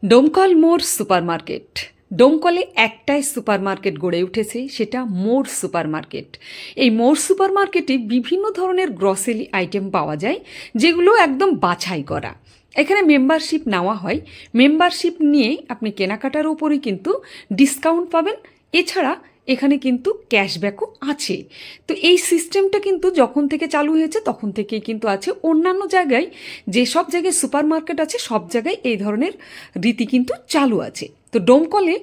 ডোমকল মোড় সুপারমার্কেট। ডোমকলে একটাই সুপারমার্কেট গড়ে উঠেছে, সেটা মোড় সুপারমার্কেট। এই মোড় সুপারমার্কেটে বিভিন্ন ধরনের গ্রসারি আইটেম পাওয়া যায়, যেগুলো একদম বাছাই করা। এখানে মেম্বারশিপ নেওয়া হয়। মেম্বারশিপ নিয়ে আপনি কেনাকাটার উপরেই কিন্তু ডিসকাউন্ট পাবেন। এছাড়া এখানে কিন্তু ক্যাশব্যাকও আছে। তো এই সিস্টেমটা কিন্তু যখন থেকে চালু হয়েছে তখন থেকেই কিন্তু আছে। অন্যান্য জায়গায়, যেসব জায়গায় সুপার মার্কেট আছে সব জায়গায় এই ধরনের রীতি কিন্তু চালু আছে। তো ডোমকলে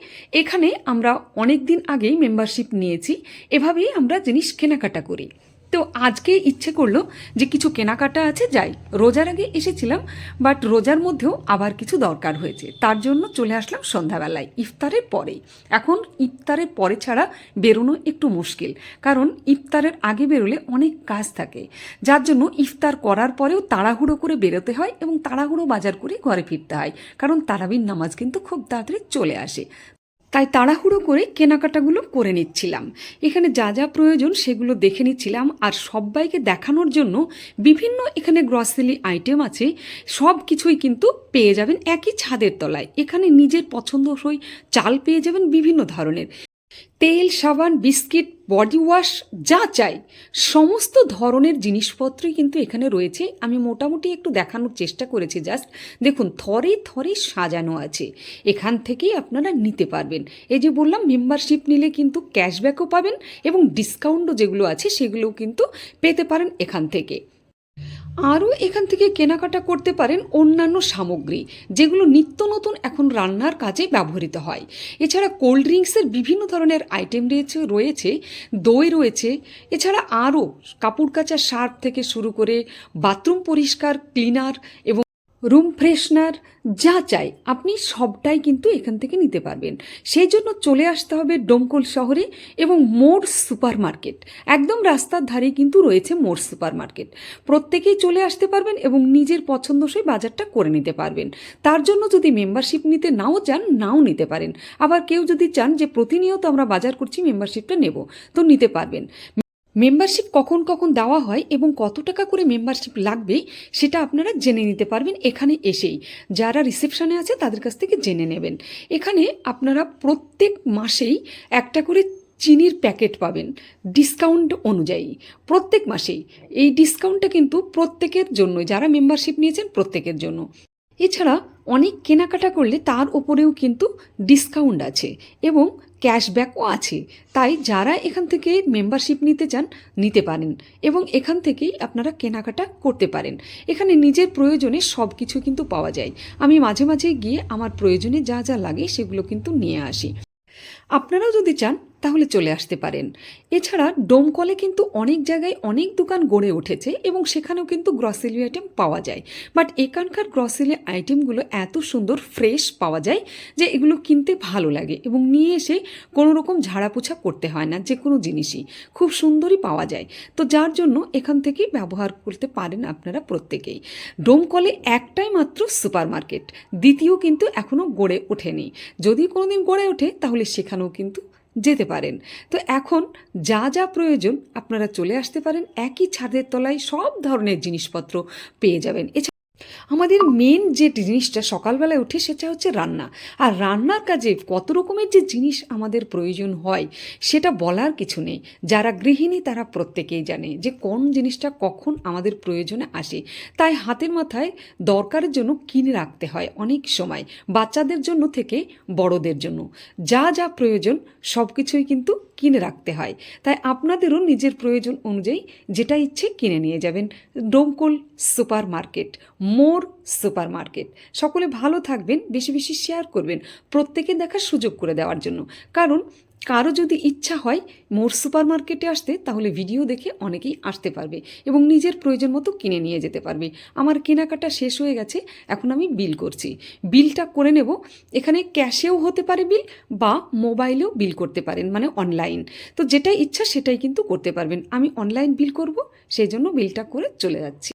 এখানে আমরা অনেক দিন আগেই মেম্বারশিপ নিয়েছি, এভাবেই আমরা জিনিস কেনাকাটা করি। তো আজকে ইচ্ছে করলো যে কিছু কেনাকাটা আছে, যাই। রোজার আগে এসেছিলাম, বাট রোজার মধ্যেও আবার কিছু দরকার হয়েছে, তার জন্য চলে আসলাম সন্ধ্যাবেলায় ইফতারের পরেই। এখন ইফতারের পরে ছাড়া বেরোনো একটু মুশকিল, কারণ ইফতারের আগে বেরোলে অনেক কাজ থাকে, যার জন্য ইফতার করার পরেও তাড়াহুড়ো করে বেরোতে হয় এবং তাড়াহুড়ো বাজার করে ঘরে ফিরতে হয়, কারণ তারাবির নামাজ কিন্তু খুব তাড়াতাড়ি চলে আসে। তাই তাড়াহুড়ো করে কেনাকাটাগুলো করে নিচ্ছিলাম। এখানে যা যা প্রয়োজন সেগুলো দেখে নিচ্ছিলাম, আর সবাইকে দেখানোর জন্য বিভিন্ন এখানে গ্রসারি আইটেম আছে। সব কিছুই কিন্তু পেয়ে যাবেন একই ছাদের তলায়। এখানে নিজের পছন্দসই চাল পেয়ে যাবেন বিভিন্ন ধরনের, তেল, সাবান, বিস্কিট, বডি ওয়াশ, যা চাই সমস্ত ধরনের জিনিসপত্রই কিন্তু এখানে রয়েছে। আমি মোটামুটি একটু দেখানোর চেষ্টা করেছি, জাস্ট দেখুন থরে থরে সাজানো আছে। এখান থেকেই আপনারা নিতে পারবেন। এই যে বললাম, মেম্বারশিপ নিলে কিন্তু ক্যাশব্যাকও পাবেন এবং ডিসকাউন্টও যেগুলো আছে সেগুলোও কিন্তু পেতে পারেন এখান থেকে। আরও এখান থেকে কেনাকাটা করতে পারেন অন্যান্য সামগ্রী, যেগুলো নিত্য নতুন এখন রান্নার কাজে ব্যবহৃত হয়। এছাড়া কোল্ড ড্রিঙ্কসের বিভিন্ন ধরনের আইটেম রয়েছে, দই রয়েছে। এছাড়া আরও কাপড় কাচা সার্ফ থেকে শুরু করে বাথরুম পরিষ্কার ক্লিনার এবং রুম ফ্রেশনার, যা চাই আপনি সবটাই কিন্তু এখান থেকে নিতে পারবেন। সেই জন্য চলে আসতে হবে ডোমকল শহরে, এবং মোড় সুপার মার্কেট একদম রাস্তার ধারেই কিন্তু রয়েছে মোড় সুপার মার্কেট। প্রত্যেকেই চলে আসতে পারবেন এবং নিজের পছন্দসই বাজারটা করে নিতে পারবেন। তার জন্য যদি মেম্বারশিপ নিতে নাও চান, নাও নিতে পারেন। আবার কেউ যদি চান যে প্রতিনিয়ত আমরা বাজার করছি, মেম্বারশিপটা নেব, তো নিতে পারবেন। মেম্বারশিপ কখন কখন দেওয়া হয় এবং কত টাকা করে মেম্বারশিপ লাগবে সেটা আপনারা জেনে নিতে পারবেন এখানে এসেই। যারা রিসেপশনে আছে তাদের কাছ থেকে জেনে নেবেন। এখানে আপনারা প্রত্যেক মাসেই একটা করে চিনির প্যাকেট পাবেন ডিসকাউন্ট অনুযায়ী, প্রত্যেক মাসেই। এই ডিসকাউন্টটা কিন্তু প্রত্যেকের জন্য, যারা মেম্বারশিপ নিয়েছেন প্রত্যেকের জন্য। এছাড়া অনেক কেনাকাটা করলে তার ওপরেও কিন্তু ডিসকাউন্ট আছে এবং ক্যাশব্যাকও আছে। তাই যারা এখান থেকে মেম্বারশিপ নিতে চান নিতে পারেন এবং এখান থেকেই আপনারা কেনাকাটা করতে পারেন। এখানে নিজের প্রয়োজনে সব কিছু কিন্তু পাওয়া যায়। আমি মাঝে মাঝে গিয়ে আমার প্রয়োজনে যা যা লাগে সেগুলো কিন্তু নিয়ে আসি। আপনারাও যদি চান তাহলে চলে আসতে পারেন। এছাড়া ডোমকলে কিন্তু অনেক জায়গায় অনেক দোকান গড়ে উঠেছে এবং সেখানেও কিন্তু গ্রসারি আইটেম পাওয়া যায়। বাট এখানকার গ্রসারি আইটেমগুলো এত সুন্দর ফ্রেশ পাওয়া যায় যে এগুলো কিনতে ভালো লাগে এবং নিয়ে এসে কোনো রকম ঝাড়াপোছা করতে হয় না। যে কোনো জিনিসই খুব সুন্দরই পাওয়া যায়। তো যার জন্য এখান থেকেই ব্যবহার করতে পারেন আপনারা প্রত্যেকেই। ডোমকলে একটাই মাত্র সুপার মার্কেট, দ্বিতীয় কিন্তু এখনও গড়ে ওঠেনি। যদি কোনোদিন গড়ে ওঠে তাহলে সেখানেও কিন্তু যেতে পারেন। তো এখন যা যা প্রয়োজন আপনারা চলে আসতে পারেন, একই ছাদের তলায় সব ধরনের জিনিসপত্র পেয়ে যাবেন। আমাদের মেন যে জিনিসটা সকালবেলায় উঠে সেটা হচ্ছে রান্না। আর রান্নার কাজে কত রকমের যে জিনিস আমাদের প্রয়োজন হয় সেটা বলার কিছু নেই। যারা গৃহিণী তারা প্রত্যেকেই জানে যে কোন জিনিসটা কখন আমাদের প্রয়োজনে আসে। তাই হাতের মাথায় দরকারের জন্য কিনে রাখতে হয় অনেক সময়, বাচ্চাদের জন্য থেকে বড়দের জন্য যা যা প্রয়োজন সব কিছুই কিন্তু কিনে রাখতে হয়। তাই আপনাদেরও নিজের প্রয়োজন অনুযায়ী যেটা ইচ্ছে কিনে নিয়ে যাবেন। ডোমকল সুপার মার্কেট, মোর সুপার মার্কেট। সকলে ভালো থাকবেন, বেশি বেশি শেয়ার করবেন প্রত্যেকে দেখার সুযোগ করে দেওয়ার জন্য। কারণ কারো যদি ইচ্ছা হয় মোর সুপার মার্কেটে আসতে, তাহলে ভিডিও দেখে অনেকেই আসতে পারবে এবং নিজের প্রয়োজন মতো কিনে নিয়ে যেতে পারবে। আমার কেনাকাটা শেষ হয়ে গেছে, এখন আমি বিল করছি, বিলটা করে নেব। এখানে ক্যাশেও হতে পারে বিল, বা মোবাইলেও বিল করতে পারেন, মানে অনলাইন। তো যেটাই ইচ্ছা সেটাই কিন্তু করতে পারবেন। আমি অনলাইন বিল করব, সেই জন্য বিলটা করে চলে যাচ্ছি।